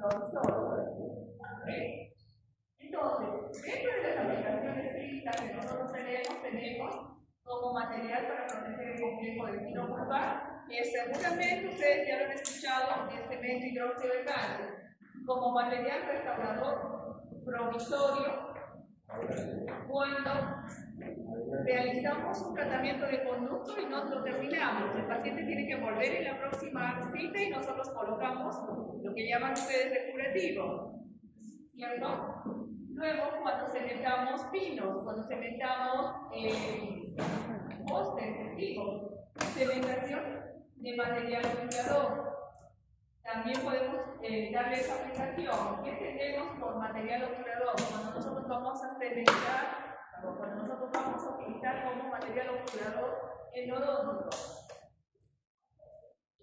provisorio. ¿Okay? Entonces, dentro de las aplicaciones clínicas que nosotros tenemos como material para proteger el complejo del filo pulpar, seguramente ustedes ya lo han escuchado, el cemento hidróxido de calcio, como material restaurador provisorio cuando realizamos un tratamiento de conducto y no lo terminamos. El paciente tiene que volver en la próxima cita y nosotros colocamos lo que llaman ustedes de curativo, ¿cierto? Luego, cuando cementamos pinos, cuando cementamos postes, testigos, cementación de material oxidador. También podemos darle esa aplicación. ¿Qué entendemos por material oxidador? Cuando nosotros vamos a cementar, cuando nosotros vamos a utilizar como material oxidador endodóntico.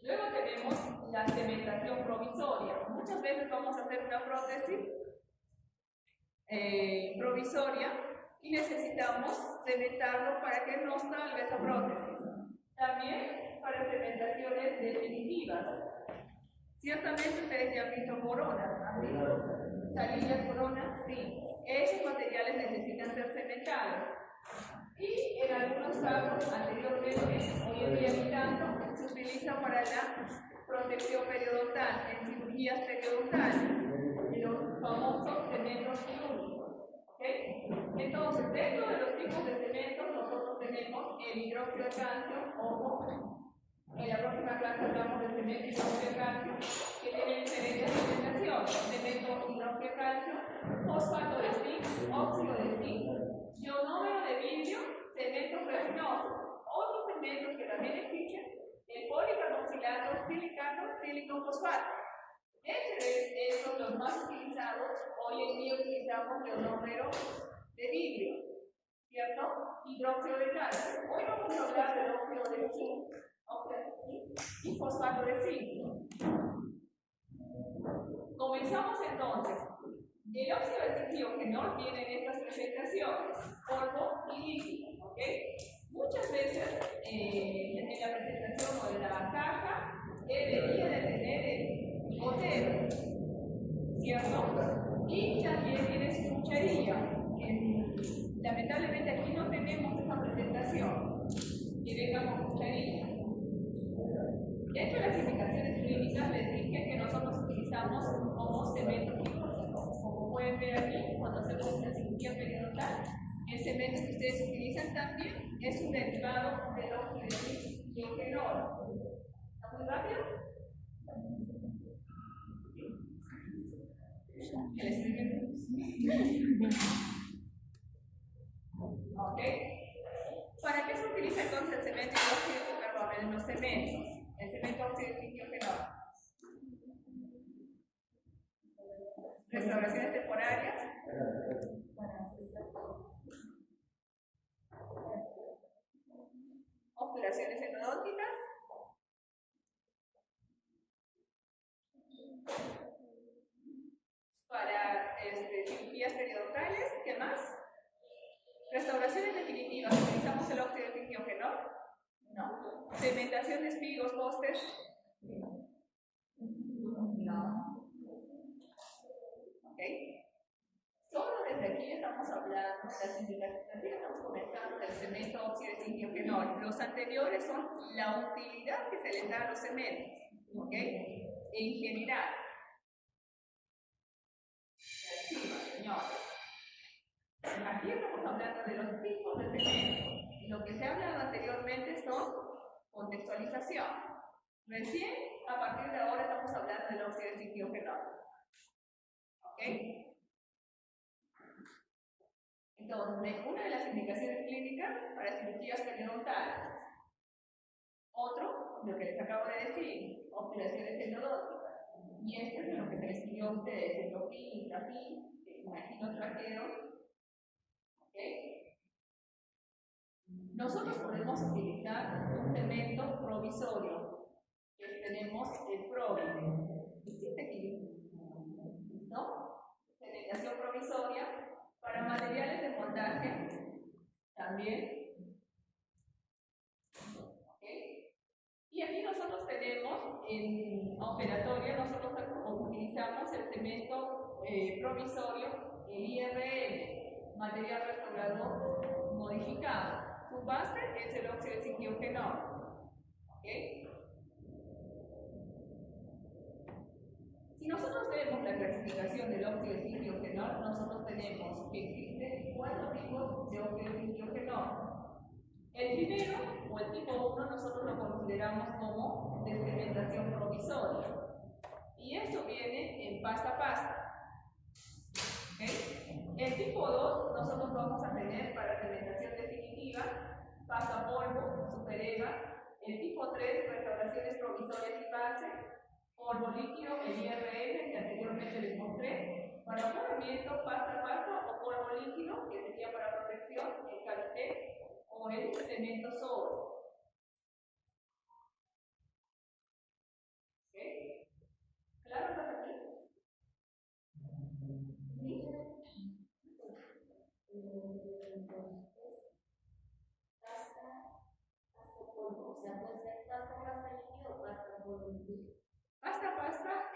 Luego tenemos la cementación provisoria. Muchas veces vamos a hacer una prótesis provisoria y necesitamos cementarlo para que no salga esa prótesis. También para cementaciones definitivas. Ciertamente ustedes ya han visto coronas, ¿no? Salillas, coronas, sí. Esos materiales necesitan ser cementados. Y en algunos casos, anteriormente, hoy en día ni tanto, se utiliza para la protección periodontal, en cirugías periodontales, los famosos cementos quirúrgicos. ¿Okay? Entonces, dentro de los tipos de cementos, nosotros tenemos el hidróxido de calcio, ojo. En la próxima clase hablamos del cemento hidróxido de calcio, que tiene diferentes presentaciones: cemento hidróxido de calcio, fosfato de zinc, óxido de zinc, ionómero de vidrio, cemento resinoso. Otros cementos que también existen: el policarboxilato, silicato, silicofosfato. Entre estos, los más utilizados, hoy en día utilizamos ionómero de vidrio, ¿cierto? Hidróxido de calcio. Hoy vamos a hablar del óxido de zinc, y fosfato de zinc. Comenzamos entonces. El óxido de zinc diogenol viene en estas presentaciones, polvo y líquido, ¿ok? Muchas veces en la presentación o en la caja debería de tener el gotero, ¿cierto? Y también tiene su cucharilla. Lamentablemente aquí no tenemos esa presentación que venga con cucharilla. Dentro de las indicaciones clínicas les dije que nosotros utilizamos como cemento quirúrgico. Como pueden ver aquí, cuando hacemos una cirugía periodontal, el cemento que ustedes utilizan también es un derivado del óxido de diogenol. ¿Está muy rápido? ¿Qué les explico? ¿Ok? ¿Para qué se utiliza entonces el cemento en los cementos? El cemento óxido de diogenol. Restauraciones temporarias. Obturaciones endodónticas. Para cirugías periodontales. ¿Qué más? Restauraciones definitivas. ¿Utilizamos el óxido de diogenol? No. ¿Cementación de espigos, postes? No. ¿Ok? Solo desde aquí estamos hablando, las indicaciones estamos comenzando del cemento óxido de diogenol. Los anteriores son la utilidad que se les da a los cementos, ¿ok? En general. Encima, señores. Aquí estamos hablando de los tipos de cementos. Y lo que se ha hablado anteriormente son contextualización. Recién, a partir de ahora, estamos hablando del óxido de diogenol. ¿Ok? Entonces, una de las indicaciones clínicas para cirugías periodontales. Otro, lo que les acabo de decir, obturaciones endodónticas. Y este es lo que se les pidió a ustedes: endopin, trapin, imagino traqueo. ¿Ok? Nosotros podemos utilizar un cemento provisorio, que tenemos el PROVIDE. Existe aquí, ¿no? Cementación provisoria para materiales de montaje también. ¿Okay? Y aquí nosotros tenemos en operatoria, nosotros utilizamos el cemento cemento provisorio, el IRM, material restaurador modificado. Su base es el óxido de zinc quenol. ¿Okay? Si nosotros vemos la clasificación del óxido de zinc quenol, nosotros tenemos que existen 4 tipos de óxido de zinc quenol. El primero, o el tipo 1, nosotros lo consideramos como de cementación provisoria. Y esto viene en pasta. ¿Okay? El tipo 2, nosotros vamos a tener para cementación definitiva, pasta polvo, supereva. El tipo 3, restauraciones provisorias y base, polvo líquido, el IRM, que anteriormente les mostré. Para forramiento, pasta o polvo líquido, que sería para protección, el calité o el cemento sobre. ¿Okay? ¿Claro hasta aquí? ¿Sí? Pasta polvo, o sea, puede ser pasta líquido o pasta polvo líquido. Pasta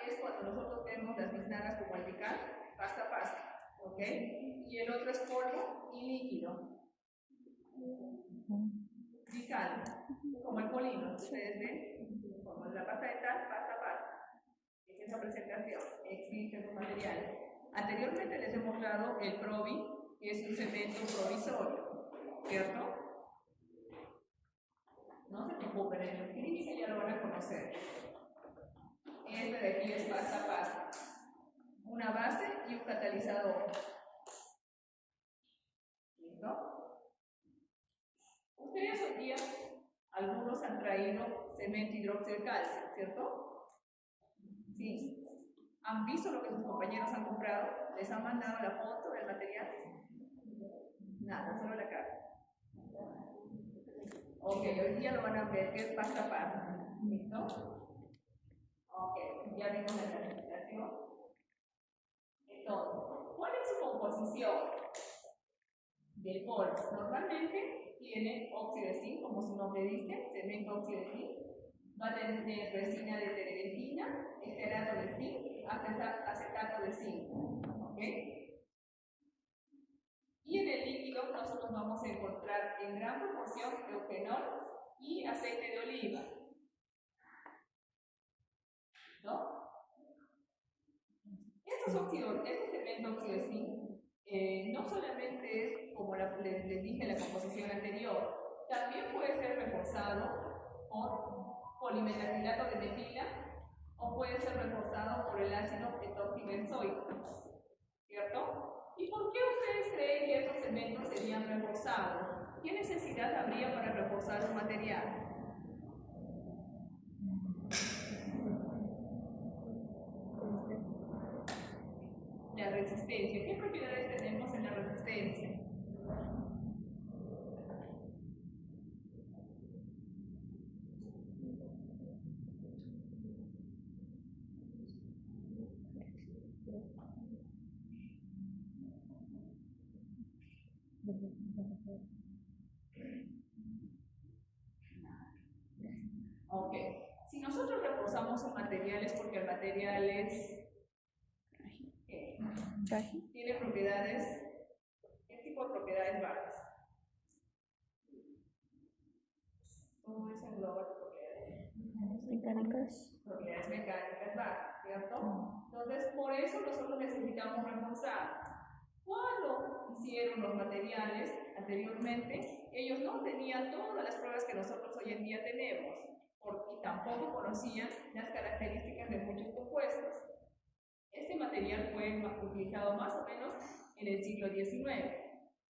es cuando nosotros vemos las biznagas como el bical, pasta, ¿ok? Y el otro es polvo y líquido. Bical, como el polino, ustedes ven, como la pasta de tal, pasta. Es esa presentación, existen los materiales. Anteriormente les he mostrado el Provi, que es un cemento provisorio, ¿cierto? No se preocupen, en el clínico ya lo van a conocer. Este de aquí es pasta. Una base y un catalizador. ¿Listo? Ustedes hoy día, algunos han traído cemento hidróxido de calcio, ¿cierto? Sí. ¿Han visto lo que sus compañeros han comprado? ¿Les han mandado la foto del material? Nada, solo la cara. Ok, hoy día lo van a ver que es pasta. ¿Listo? Ok, ya vimos la clasificación. Entonces, ¿cuál es su composición del polvo? Normalmente tiene óxido de zinc, como su nombre dice, cemento óxido de zinc. Va a tener resina de terebentina, esterato de zinc, acetato de zinc. ¿Ok? Y en el líquido nosotros vamos a encontrar en gran proporción eugenol y aceite de oliva. ¿No? Este cemento óxido de zinc no solamente es, como les dije en la composición anterior, también puede ser reforzado por polimetacrilato de metila o puede ser reforzado por el ácido etoxibenzoico, ¿cierto? ¿Y por qué ustedes creen que estos cementos serían reforzados? ¿Qué necesidad habría para reforzar un material? La resistencia. ¿Qué propiedades tenemos en la resistencia? Ok. Si nosotros reforzamos un material es porque el material es tiene propiedades, ¿qué tipo de propiedades bajas? Todo eso engloba propiedades mecánicas. Propiedades mecánicas bajas, ¿cierto? Entonces, por eso nosotros necesitamos reforzar. Cuando hicieron los materiales anteriormente, ellos no tenían todas las pruebas que nosotros hoy en día tenemos, y tampoco conocían las características de muchos compuestos. Este material fue utilizado más o menos en el siglo XIX.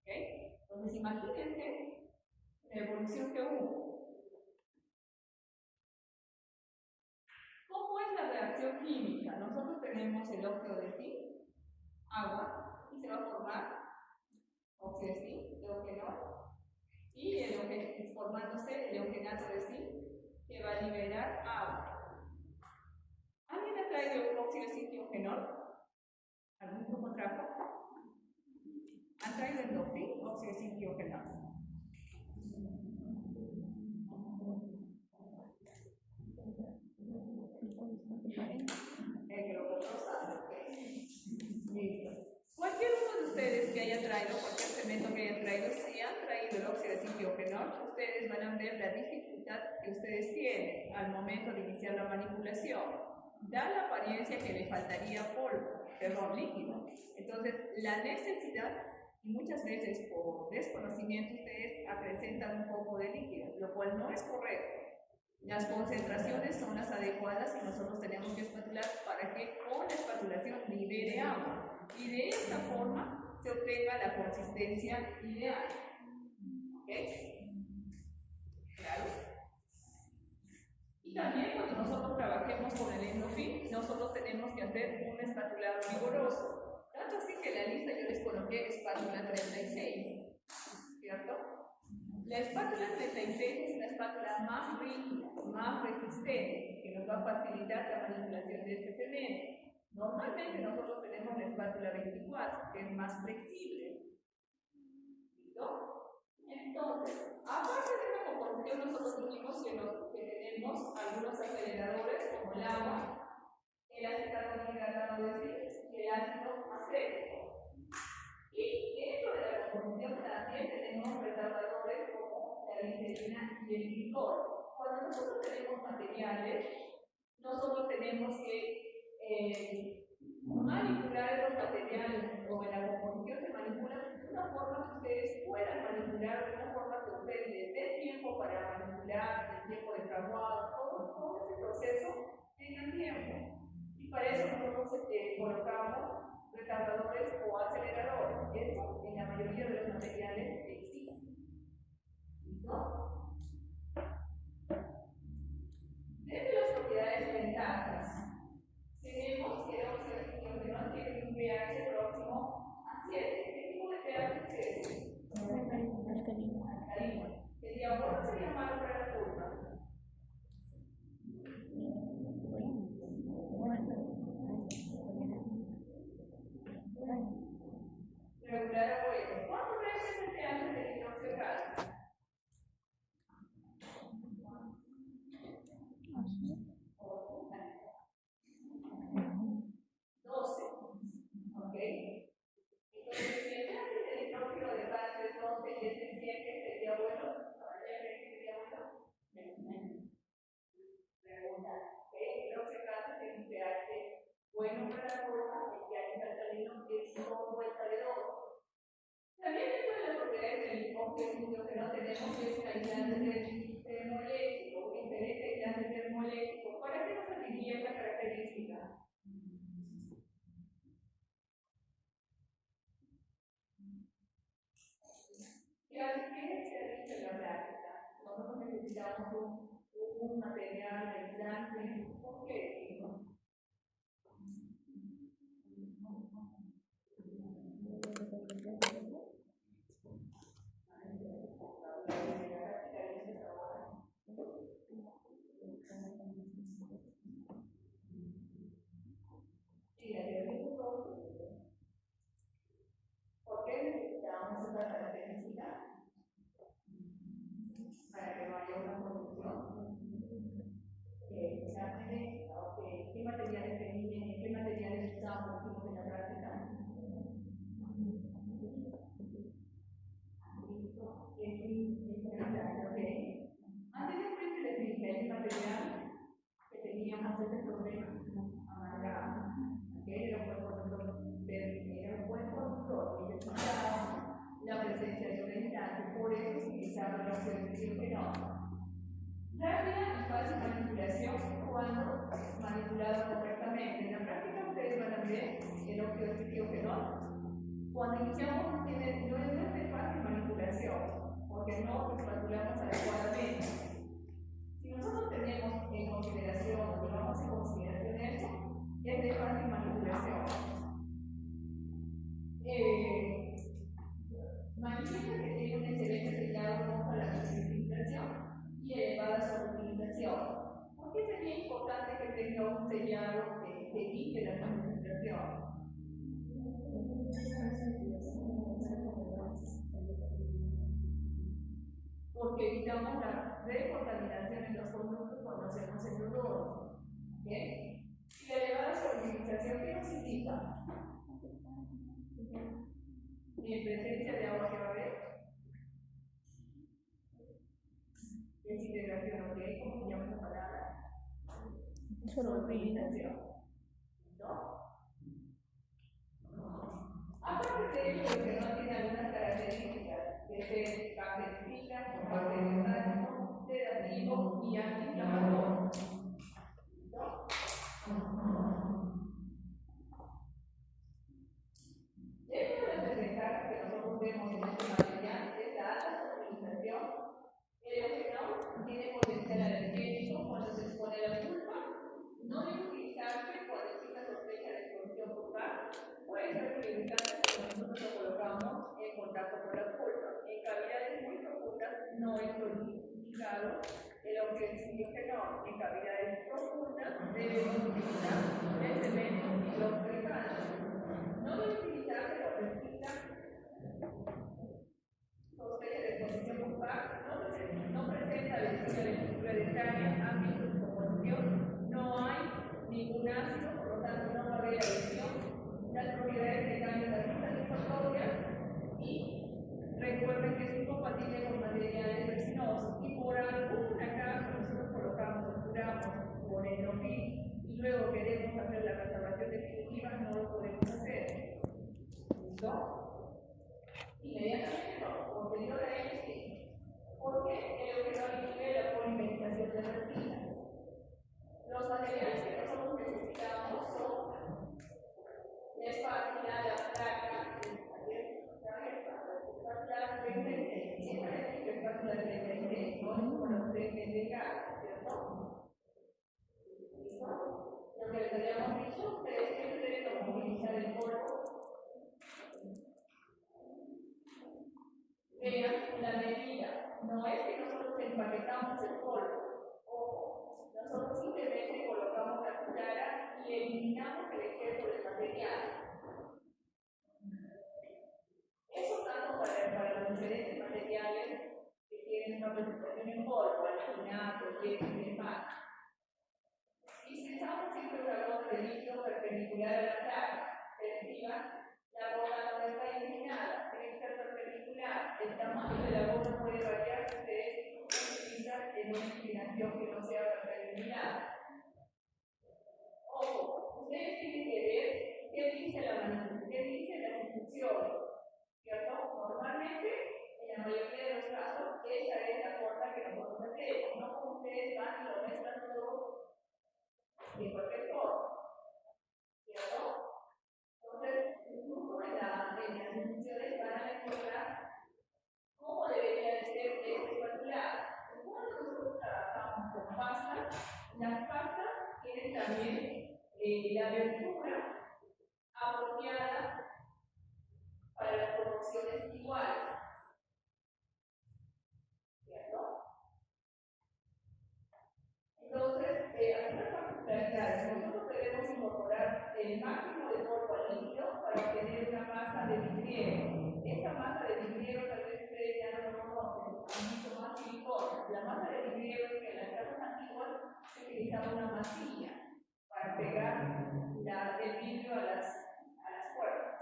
¿Okay? Entonces, imagínense la evolución que hubo. ¿Cómo es la reacción química? Nosotros tenemos el óxido de zinc, agua, y se va a formar óxido de zinc, eugenol, y formándose el eugenato de zinc, que va a liberar agua. ¿Alguien ha traído un óxido de zinc y eugenol? ¿Algún grupo trajo? ¿Han traído el óxido de zinc y eugenol? El grupo rosado. haya traído, cualquier cemento que hayan traído, si han traído el óxido de zinc o no, ustedes van a ver la dificultad que ustedes tienen al momento de iniciar la manipulación. Da la apariencia que le faltaría polvo, perdón, líquido. Entonces, la necesidad, y muchas veces por desconocimiento, ustedes acrecentan un poco de líquido, lo cual no es correcto. Las concentraciones son las adecuadas y nosotros tenemos que espatular para que con la espatulación libere agua y de esta forma se obtenga la consistencia ideal. ¿Ok? ¿Claro? Y también cuando nosotros trabajemos con el endofil, nosotros tenemos que hacer un espatulado vigoroso. Tanto así que en la lista yo les coloqué espátula 36, ¿cierto? La espátula 36 es una espátula más rígida, más resistente, que nos va a facilitar la manipulación de este cemento. Normalmente nosotros tenemos la espátula 24, que es más flexible. ¿Listo? Entonces, aparte de esta composición, nosotros dijimos que tenemos algunos aceleradores como el agua, el acetato hidratado de zinc y el ácido acético. Y dentro de la composición también tenemos retardadores como la glicerina y el glicol. Cuando nosotros tenemos materiales, nosotros tenemos que manipular los materiales o en la composición se manipulan de una forma que ustedes puedan manipular, de una forma que ustedes les den tiempo para manipular, el tiempo de fraguado, todo este proceso tenga tiempo. Y para eso nosotros colocamos retardadores o aceleradores. Eso en la mayoría de los materiales existe. ¿Listo? Desde las propiedades ventajas, tenemos que el óxido de zinc tiene un pH próximo a 7. ¿Qué tipo de pH es ese? Alcalino. ¿Sería bueno o sería malo para la curva? Regular o bueno. ¿Cuánto crees que es el pH del hidróxido de calcio? 12. ¿Ok? Entonces, si el pH del hidróxido de calcio es 12 y es de 7, ¿sería bueno? ¿Todavía creen que sería bueno? Pregunta. ¿Ok? El hidróxido de calcio tiene un pH bueno para la forma, el pH alcalino es 2 vuelta de 2. También dentro de las propiedades del óxido que no tenemos es el aislante termoeléctrico, un excelente aislante termoeléctrico. ¿Para qué nos serviría esa característica? ¿Qué se dice en la práctica? Nosotros necesitamos un material aislante. ¿Por qué? ¿Por qué necesitamos esa característica? Para que no haya una producción. ¿Qué materiales tenían? ¿Qué materiales usamos en la práctica? Anteriormente les dije el material que teníamos este problema amargado, que era un buen conductor y necesitaba la presencia de un aislante, por eso se utilizaba el óxido de zinc. Rápida y fácil manipulación cuando manipulado correctamente. En la práctica ustedes van a ver el óxido de zinc. Cuando iniciamos no es de fácil manipulación, porque no espatulamos adecuadamente. Si nosotros tenemos en consideración, o tomamos en consideración eso, es de fácil manipulación. Manifiesta que tiene un excelente sellado contra la precipitación y elevada sobreutilización. ¿Por qué sería importante que tenga un sellado que evite la precipitación? Porque evitamos la recontaminación en los conductos cuando hacemos el odor. ¿Ok? Y la elevada solidarización, ¿qué nos indica? Y en presencia de agua, ¿qué va a haber? Desintegración, ¿ok? ¿Cómo se llama esa palabra? Solvinización. ¿No? Aparte de ello, que no tiene algunas características de ser bactericida, bacteriostático, sedativo y antiinflamatorio. ¿No? Dentro de las desventajas que nosotros vemos en este material es la alta solvinización. El eugenol tiene potencial alergénico cuando se expone a la pulpa. No debe utilizarse cuando exista sospecha de exposición pulpar. Puede ser priorizante cuando nosotros lo colocamos en contacto con la pulpa. En cavidades muy profundas no es indicado el eugenol. En cavidades profundas debemos utilizar el cemento hidroxilado. No debe utilizarse cuando exista sospecha de exposición pulpar, no presenta lesión de estructura de cráneo, ámbito de composición, no hay ningún ácido, por lo tanto no va a haber lesión. Las propiedades de cambio de las satisfactorias y recuerden que es incompatible con materiales resinosos y por alguna causa nosotros colocamos o curamos con el NOFIL y luego queremos hacer la restauración definitiva, no lo podemos hacer. ¿Listo? Inmediatamente no, posterior a ello sí. Porque el eugenol inhibe la polimerización de resinas. Los materiales que nosotros necesitamos son la espátula, la placa, la 36. Siempre hay que espátula 36, no es como la ustedes tienen acá, ¿cierto? ¿Listo? Lo que les habíamos dicho, ustedes siempre deben movilizar el polvo. Vean la medida, no es que nosotros empaquetamos el polvo, ojo, nosotros simplemente colocamos la cuchara y eliminamos el exceso de material. Eso tanto para los diferentes materiales que tienen una presentación en polvo, alginato, yeso y demás. Dispensamos siempre una gota de líquido perpendicular a la placa, la gota no está inclinada, tiene que ser perpendicular. El tamaño de la gota puede variar si ustedes utilizan en una inclinación que no sea perpendicular. Ojo, ustedes tienen que ver qué dice las instrucciones, ¿cierto? Normalmente, en la mayoría de los casos, esa es la forma que nosotros hacemos, no como ustedes van y lo mezclan todo de cualquier forma, ¿cierto? Entonces, incluso en las instrucciones van a encontrar cómo debería de ser este espatulado. Cuando nosotros trabajamos con pastas, las pastas tienen también la abertura apropiada para las proporciones iguales, ¿cierto? Entonces, algunas particularidades, nosotros debemos incorporar el máximo de polvo al líquido para obtener una masa de vidriero. Esa masa de vidriero tal vez ustedes ya no lo conocen, han visto más silicona. La masa de vidriero es que en las casas antiguas se utilizaba una masilla para pegar el vidrio a las puertas.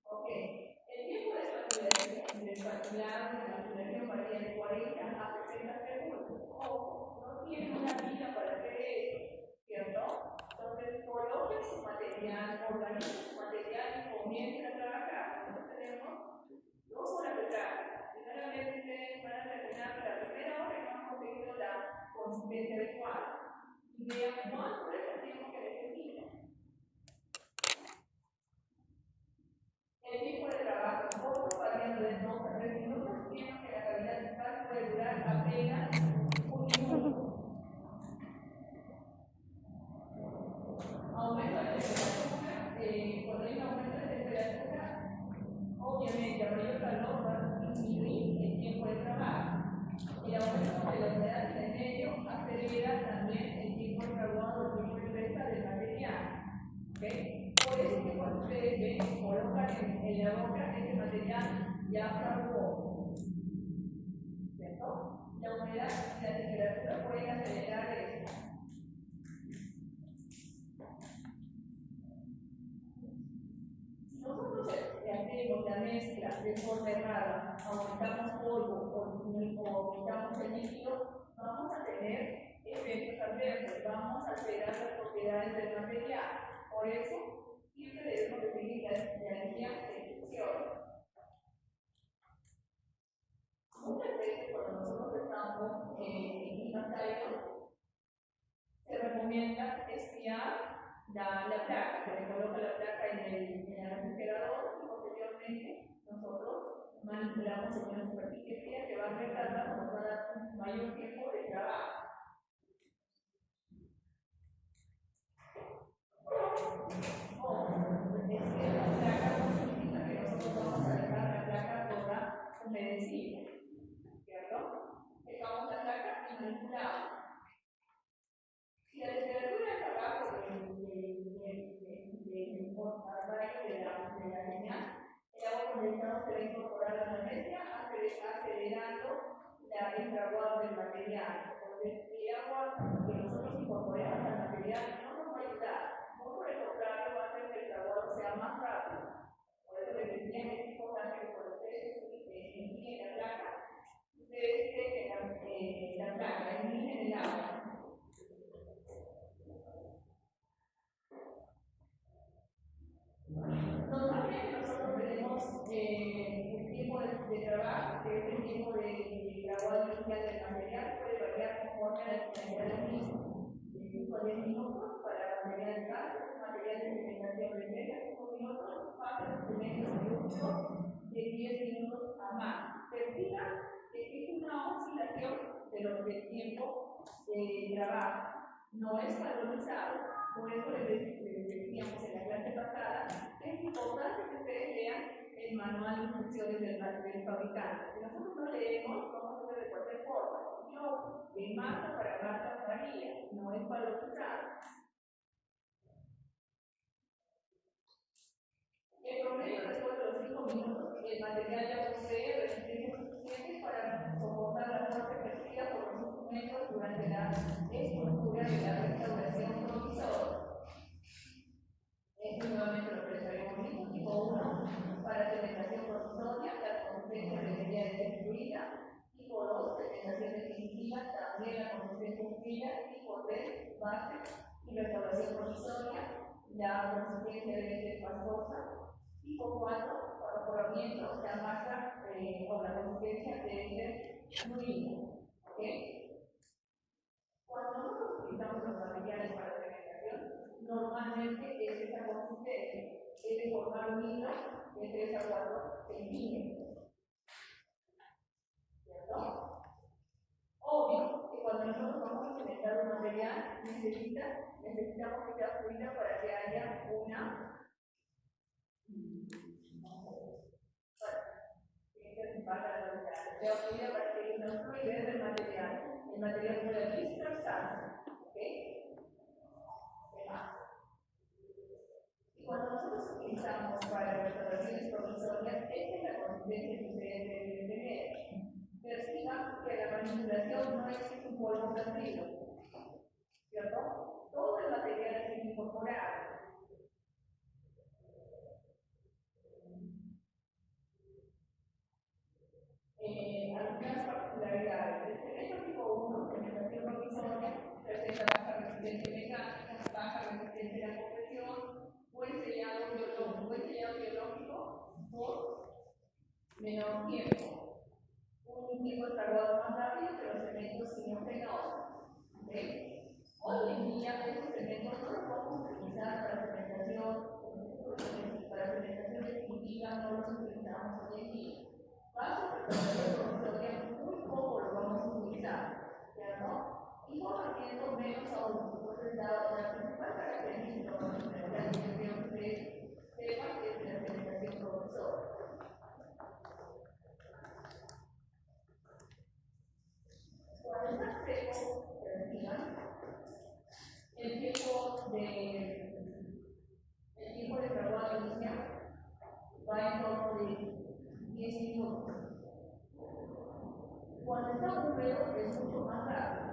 Ok, el tiempo de espatulado de manipulación varía de 40 a 60 segundos. Ojo, no tiene una vida para hacer eso, ¿cierto? Entonces, coloquen su material, organicen su material y comiencen a trabajar. Nosotros tenemos 2 horas de práctica. Primeramente, ustedes van a terminar la primera hora y no han conseguido la consistencia adecuada. Y vean cuánto es el tiempo que necesitan. El tiempo de trabajo corto, variando de 2 a 3 minutos, viendo que la cavidad bucal puede durar apenas un minuto. Aumento de temperatura, cuando hay un aumento de temperatura, obviamente a mayor calor va a disminuir el tiempo de trabajo. El aumento de la humedad en el medio acelera también el tiempo de trabajo de forma errada, aumentamos polvo o aumentamos el líquido, vamos a tener efectos adversos, vamos a alterar las propiedades del material. Por eso, siempre debemos definir la línea de instrucción. Muchas veces cuando nosotros estamos en climas cálidos, se recomienda espiar la placa, se le coloca la placa en el refrigerador y posteriormente nosotros manipulamos en una superficie fría que va a retardar, nos va a dar un mayor tiempo de trabajo. La placa no significa que nosotros vamos a dejar la placa toda humedecida, ¿cierto? Dejamos la placa y manipulamos. Si la temperatura está abajo de la señal, el agua condensada se va a incorporar a la mezcla, acelerando el fraguado del material. Entonces, el agua que nosotros incorporemos al material no nos va a ayudar. No, por el contrario, va a hacer que el fraguado sea más rápido. Por eso les decía que es importante que cuando ustedes eliminen la placa, ustedes dejen la placa, eliminen el agua. Normalmente nosotros tenemos un tiempo de trabajo, que es el tiempo de fraguado inicial del material, puede variar conforme a la finalidad del mismo. De 5 a 10 minutos para material base, material de segmentación de 3 a 5 minutos, fase de segmentos de 10 minutos a más. Se fija que existe una oscilación del tiempo de trabajo, no es valorizado. Por eso les decíamos en la clase pasada que es importante que ustedes lean el manual de instrucciones del fabricante. Si nosotros no leemos, vamos a hacer de cualquier forma. Yo, de marca para marca varía, no es valorizado. El promedio después de los 5 minutos, el material ya posee resistencia suficiente para soportar la fuerza ejercida por los instrumentos durante la estructura de la restauración provisoria. Nuevamente lo prestaremos mismo, tipo 1, para segmentación provisoria, la consistencia debería ser destruida. Tipo 2, segmentación definitiva, también la consistencia destruida. Tipo 3, base y restauración provisoria, la consistencia debe ser pastosa. Tipo 4, para evaporamiento, la masa o la consistencia debe ser fluida. ¿Okay? Cuando nosotros utilizamos los materiales para segmentación, normalmente es esa consistencia, es de formar un hilo de 3 a 4 centímetros. ¿Cierto? Obvio que cuando nosotros vamos a segmentar un material, necesitamos que sea fluida para que haya una sea fluida para que haya una fluidez del material. El material puede dispersarse. ¿Ok? Y cuando nosotros utilizamos para restauraciones provisorias, esta es la consistencia que ustedes deben tener. Perciban que la manipulación no existe un polvo perdido, ¿cierto? Todo el material es incorporado. Algunas particularidades. El cemento tipo 1, segmentación provisoria, presenta baja resistencia mecánica, baja resistencia a la compresión, buen sellado biológico por menor tiempo. Un tipo de fraguado más rápido que los cementos sinofenoles. ¿Okay? Hoy en día estos cementos no los podemos utilizar para segmentación definitiva, no los utilizamos hoy en día. Paso de provisoria, muy poco lo vamos a utilizar, ¿cierto? Y compartiendo menos aún. Entonces, la principal característica de la segmentación de temas es la segmentación provisoria. Cuando está seco, el tiempo de fraguado inicial va en torno de 10 minutos. Cuando está húmedo es mucho más rápido.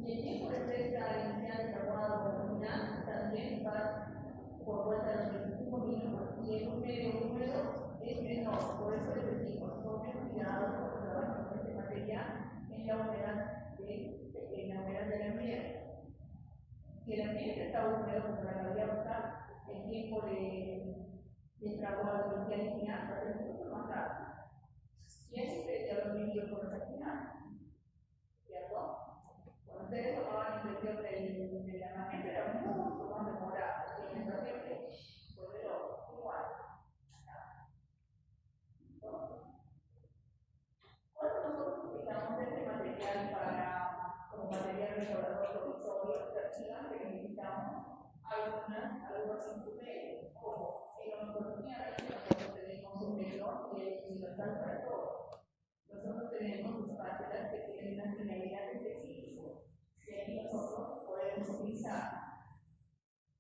Y el tiempo de fresca inicial de fraguado final también va el ambiente está húmedo como la abierta, el tiempo de trabajo de la finanzas es mucho más rápido. Y es especial los niños por la finanzas, ¿cierto? Cuando ustedes tomaban inversión de la mañana era mucho más demorado, y en esta gente fue igual. Cuando nosotros utilizamos este material como material mejorador provisorio, que necesitamos algunos instrumentos, como en economía, nosotros tenemos un reloj que es universal para todos. Nosotros tenemos espacios que tienen una finalidad específica, que nosotros podemos utilizar.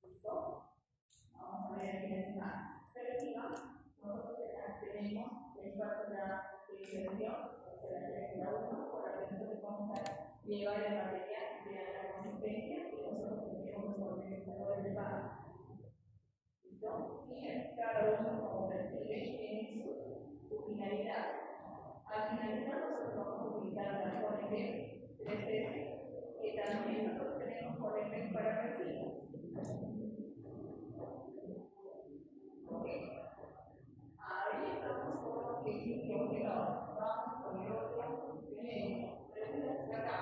¿Listo? Vamos a ver aquí en la perspectiva. Nosotros tenemos el espacio de la inversión, por la que nosotros vamos a llevar el material de la consistencia y nosotros tenemos los organizadores de base. ¿Listo? Y cada uno como percibe tiene su finalidad. Al finalizar nosotros vamos a utilizar la ONG 3S, que también nosotros tenemos ONG para residuos. Ahí estamos con lo que vamos con el otro, tenemos preguntas acá.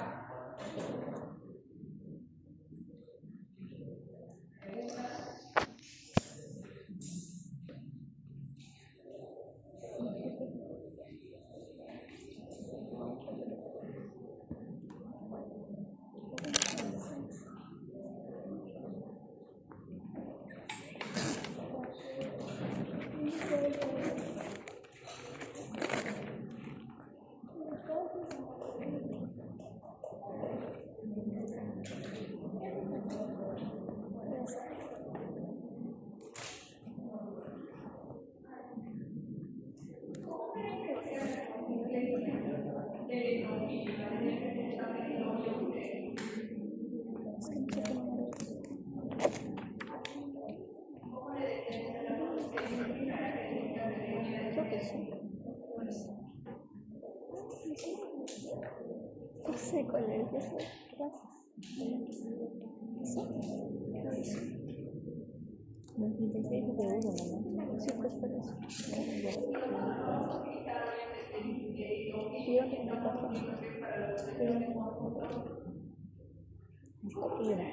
No sé cuál es eso. No, 36 de uno, ¿no? Sí, pues por eso. Yo 34. Y una.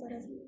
para sí.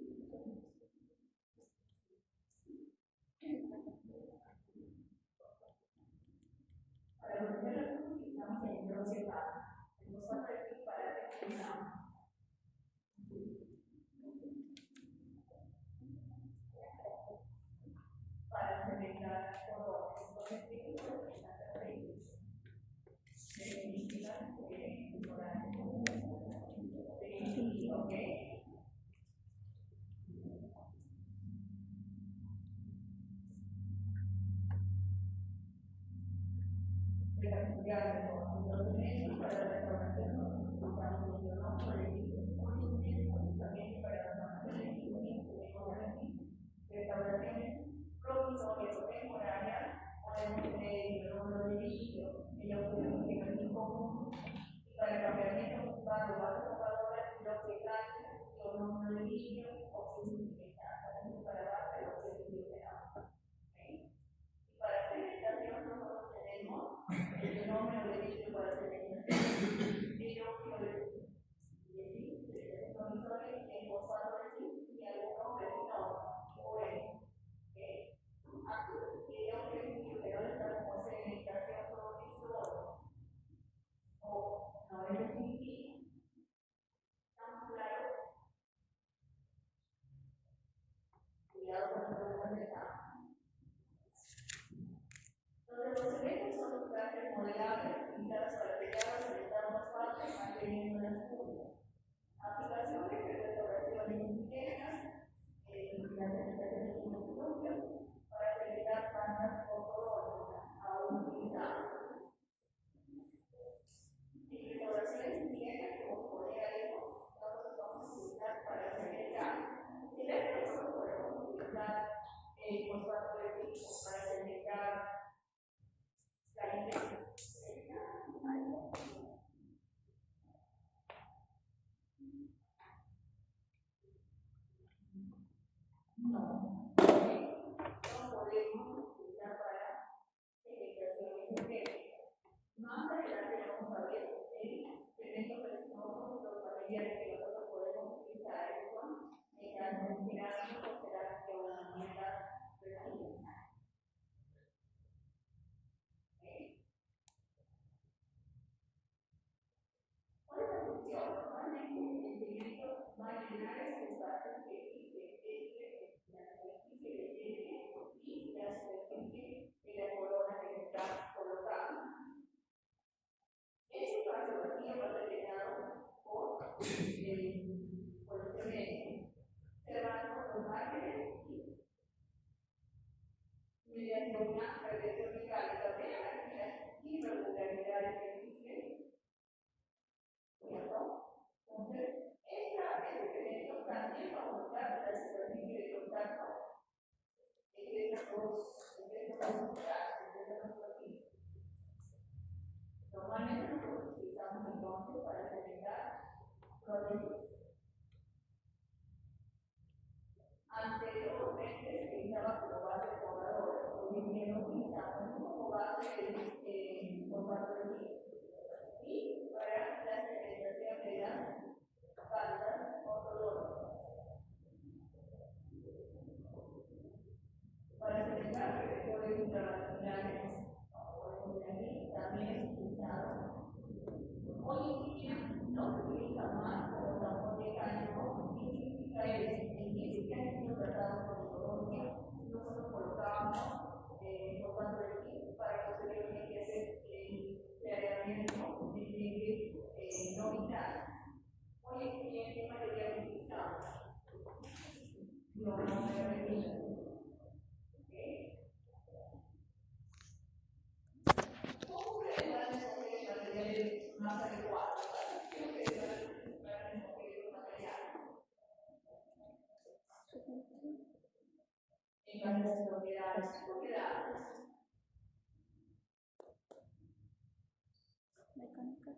Mecánica.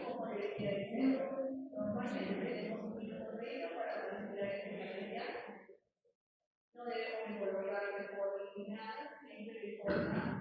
como le quiera decir. Normalmente tenemos un minuto medio para considerar el material. No debemos involucrarle por nada, siempre de forma